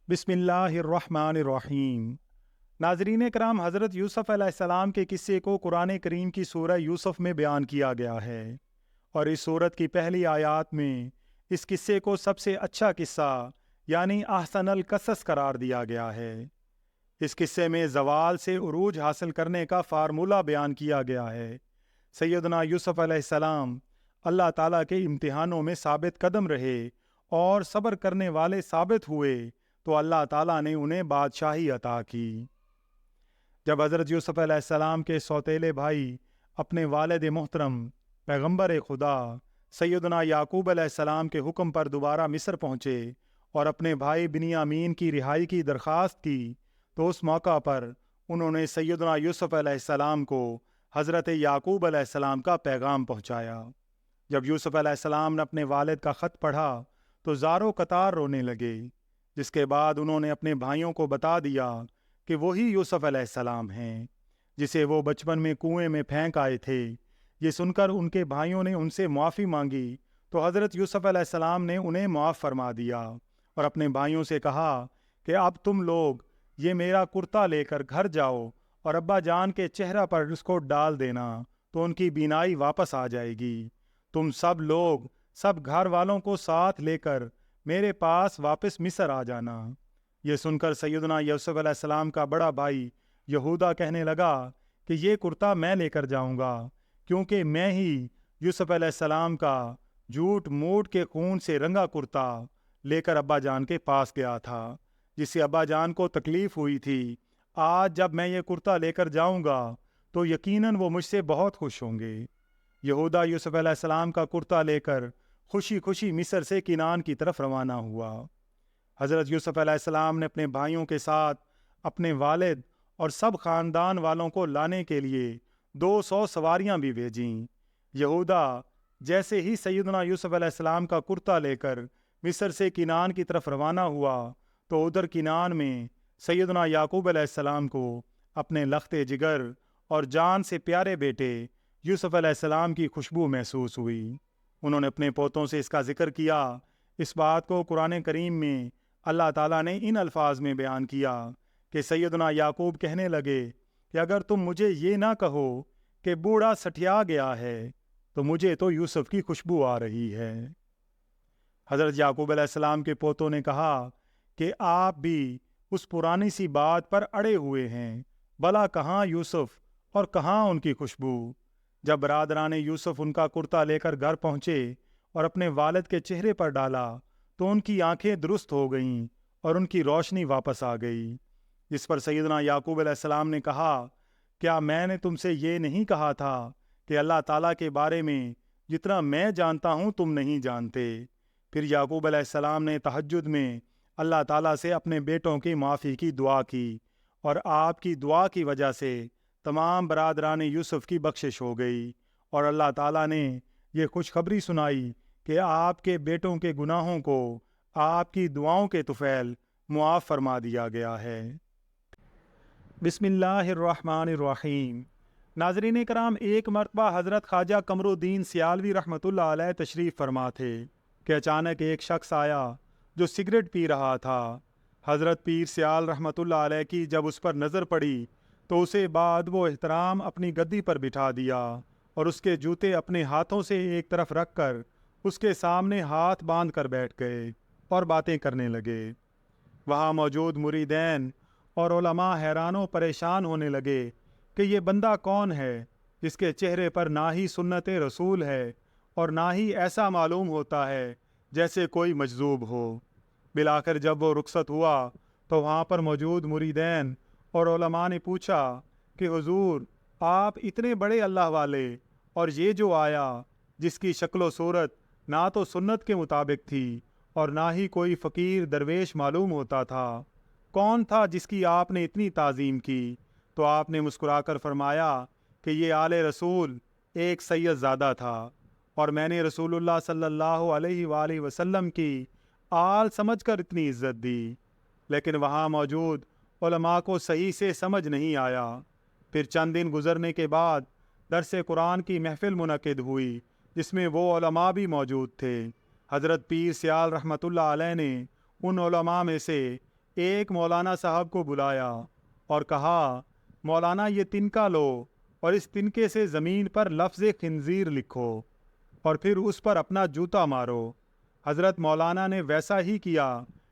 बिस्मिल्लाहिर्रहमानिर्रहीम। नाजरीन करام, हज़रत यूसुफ़ अलैहिस्सलाम के किस्से को कुरान करीम की सूरह यूसुफ़ में बयान किया गया है और इस सूरत की पहली आयात में इस किस्से को सबसे अच्छा किस्सा यानी अहसनल कसस करार दिया गया है। इस किस्से में ज़वाल से उरूज हासिल करने का फार्मूला बयान किया गया है। सैयदना यूसुफ़ अलैहिस्सलाम अल्लाह ताला के इम्तिहानों में साबित कदम रहे और सब्र करने वाले साबित हुए तो अल्लाह ताला ने उन्हें बादशाही अता की। जब हज़रत यूसुफ़ अलैहिस्सलाम के सौतेले भाई अपने वालिद मोहतरम पैगंबर खुदा सैयदना याकूब अलैहिस्सलाम के हुक्म पर दोबारा मिस्र पहुँचे और अपने भाई बिनियामीन की रिहाई की दरख्वास्त की, तो उस मौका पर उन्होंने सैयदना यूसुफ़ अलैहिस्सलाम को हज़रत याकूब अलैहिस्सलाम का पैगाम पहुँचाया। जब यूसुफ़ अलैहिस्सलाम ने अपने वालिद का ख़त पढ़ा तो ज़ारो कतार रोने लगे, जिसके बाद उन्होंने अपने भाइयों को बता दिया कि वही यूसुफ़ अलैहिस्सलाम हैं जिसे वो बचपन में कुएं में फेंक आए थे। ये सुनकर उनके भाइयों ने उनसे मुआफ़ी मांगी तो हज़रत यूसुफ़ अलैहिस्सलाम ने उन्हें मुआफ़ फरमा दिया और अपने भाइयों से कहा कि अब तुम लोग ये मेरा कुर्ता लेकर घर जाओ और अब्बा जान के चेहरा पर उसको डाल देना तो उनकी बीनाई वापस आ जाएगी। तुम सब लोग सब घर वालों को साथ लेकर मेरे पास वापस मिस्र आ जाना। ये सुनकर सैयदना यूसुफ़ अलैहिस्सलाम का बड़ा भाई यहूदा कहने लगा कि ये कुर्ता मैं लेकर जाऊंगा, क्योंकि मैं ही यूसुफ़ अलैहिस्सलाम का झूठ मूठ के खून से रंगा कुर्ता लेकर अब्बा जान के पास गया था, जिससे अब्बा जान को तकलीफ हुई थी। आज जब मैं ये कुर्ता लेकर जाऊंगा तो यकीनन वो मुझसे बहुत खुश होंगे। यहूदा यूसुफ़ अलैहिस्सलाम का कुर्ता लेकर खुशी खुशी मिस्र से किनान की तरफ रवाना हुआ। हज़रत यूसुफ़ अलैहिस्सलाम ने अपने भाइयों के साथ अपने वालिद और सब ख़ानदान वालों को लाने के लिए 200 सवारियां भी भेजीं। यहूदा जैसे ही सैयदना यूसुफ़ अलैहिस्सलाम का कुर्ता लेकर मिस्र से किनान की तरफ रवाना हुआ तो उधर किनान में सैयदना याकूब अलैहिस्सलाम को अपने लख्ते जिगर और जान से प्यारे बेटे यूसुफ़ अलैहिस्सलाम की खुशबू महसूस हुई। उन्होंने अपने पोतों से इसका जिक्र किया। इस बात को कुरान करीम में अल्लाह ताला ने इन अल्फाज में बयान किया कि सैयदना याकूब कहने लगे कि अगर तुम मुझे ये ना कहो कि बूढ़ा सठिया गया है तो मुझे तो यूसुफ की खुशबू आ रही है। हज़रत याकूब अलैहिस्सलाम के पोतों ने कहा कि आप भी उस पुरानी सी बात पर अड़े हुए हैं, भला कहाँ यूसुफ और कहाँ उनकी खुशबू। जब बरादरान यूसुफ उनका कुर्ता लेकर घर पहुंचे और अपने वालिद के चेहरे पर डाला तो उनकी आंखें दुरुस्त हो गईं और उनकी रोशनी वापस आ गई। इस पर सैयदना याकूब अलैहिस्सलाम ने कहा, क्या मैंने तुमसे ये नहीं कहा था कि अल्लाह ताला के बारे में जितना मैं जानता हूँ तुम नहीं जानते। फिर याकूब अलैहिस्सलाम ने तहज्जुद में अल्लाह ताला से अपने बेटों की माफ़ी की दुआ की और आपकी दुआ की वजह से तमाम बरादरान यूसुफ की बख्शिश हो गई और अल्लाह ताला ने ये खुशखबरी सुनाई कि आपके बेटों के गुनाहों को आपकी दुआओं के तुफैल मुआफ़ फरमा दिया गया है। बिस्मिल्लाहिर्रहमानिर्रहीम। नाज़रीन कराम, एक मरतबा हज़रत ख्वाजा कमरुद्दीन सियालवी रहमतुल्लाह अलैह तशरीफ़ फरमा थे कि अचानक एक शख्स आया जो सिगरेट पी रहा था। हज़रत पीर सियाल रहमतुल्लाह अलैह की जब उस पर नज़र पड़ी तो उसे बाद वो एहतराम अपनी गद्दी पर बिठा दिया और उसके जूते अपने हाथों से एक तरफ रख कर उसके सामने हाथ बांध कर बैठ गए और बातें करने लगे। वहाँ मौजूद मुरीदैन और उलमा हैरानों परेशान होने लगे कि ये बंदा कौन है जिसके चेहरे पर ना ही सुन्नत रसूल है और ना ही ऐसा मालूम होता है जैसे कोई मजजूब हो। बिलाकर जब वो रुखसत हुआ तो वहाँ पर मौजूद मुरीदैन और उलमा ने पूछा कि हुजूर, आप इतने बड़े अल्लाह वाले और ये जो आया जिसकी शक्ल सूरत ना तो सुन्नत के मुताबिक थी और ना ही कोई फ़कीर दरवेश मालूम होता था, कौन था जिसकी आपने इतनी ताज़ीम की? तो आपने मुस्कुराकर फरमाया कि ये आले रसूल एक सैयदज़ादा था और मैंने रसूलुल्लाह सल्लल्लाहु अलैहि वसल्लम की आल समझकर इतनी इज्जत दी। लेकिन वहाँ मौजूद उलमा को सही से समझ नहीं आया। फिर चंद दिन गुजरने के बाद दरसे कुरान की महफिल मुनक़िद हुई जिसमें वो उलमा भी मौजूद थे। हज़रत पीर सियाल रहमतुल्लाह अलैह ने उन उलमा में से ایک مولانا صاحب کو بلایا اور کہا، مولانا یہ تنکا لو اور اس تنکے سے زمین پر لفظ خنزیر لکھو اور پھر اس پر اپنا جوتا مارو۔ حضرت مولانا نے ویسا ہی کیا۔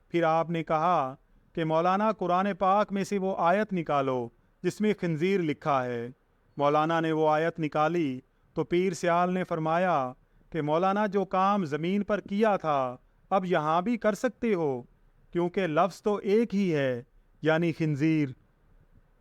پھر آپ نے کہا کہ مولانا قرآن پاک میں سے وہ آیت نکالو جس میں خنزیر لکھا ہے۔ مولانا نے وہ آیت نکالی تو پیر سیال نے فرمایا کہ مولانا جو کام زمین پر کیا تھا اب یہاں بھی کر سکتے ہو، کیونکہ لفظ تو ایک ہی ہے، یعنی خنزیر۔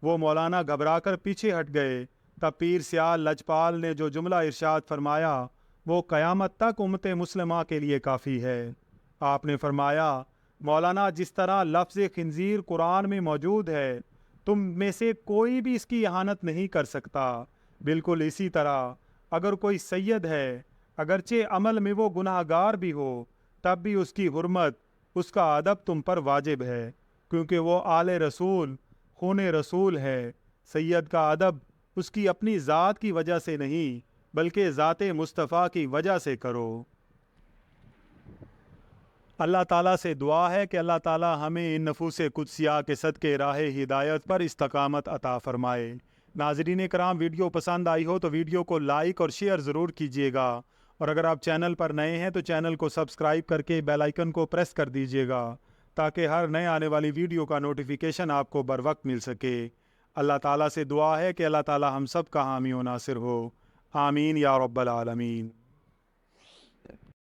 وہ مولانا گھبرا کر پیچھے ہٹ گئے۔ تب پیر سیال لجپال نے جو جملہ ارشاد فرمایا وہ قیامت تک امت مسلمہ کے لیے کافی ہے۔ آپ نے فرمایا، مولانا جس طرح لفظ خنزیر قرآن میں موجود ہے، تم میں سے کوئی بھی اس کی اہانت نہیں کر سکتا۔ بالکل اسی طرح اگر کوئی سید ہے، اگرچہ عمل میں وہ گناہ گار بھی ہو، تب بھی اس کی حرمت، اس کا ادب تم پر واجب ہے، کیونکہ وہ آل رسول، خون رسول ہے۔ سید کا ادب اس کی اپنی ذات کی وجہ سے نہیں بلکہ ذات مصطفیٰ کی وجہ سے کرو۔ اللہ تعالیٰ سے دعا ہے کہ اللہ تعالیٰ ہمیں ان نفوس قدسیہ کے صدقے راہ ہدایت پر استقامت عطا فرمائے۔ ناظرین کرام، ویڈیو پسند آئی ہو تو ویڈیو کو لائک اور شیئر ضرور کیجیے گا، اور اگر آپ چینل پر نئے ہیں تو چینل کو سبسکرائب کر کے بیل آئیکن کو پریس کر دیجیے گا تاکہ ہر نئے آنے والی ویڈیو کا نوٹیفیکیشن آپ کو بر وقت مل سکے۔ اللہ تعالیٰ سے دعا ہے کہ اللہ تعالیٰ ہم سب کا حامی و ناصر ہو۔ آمین یا رب العالمین۔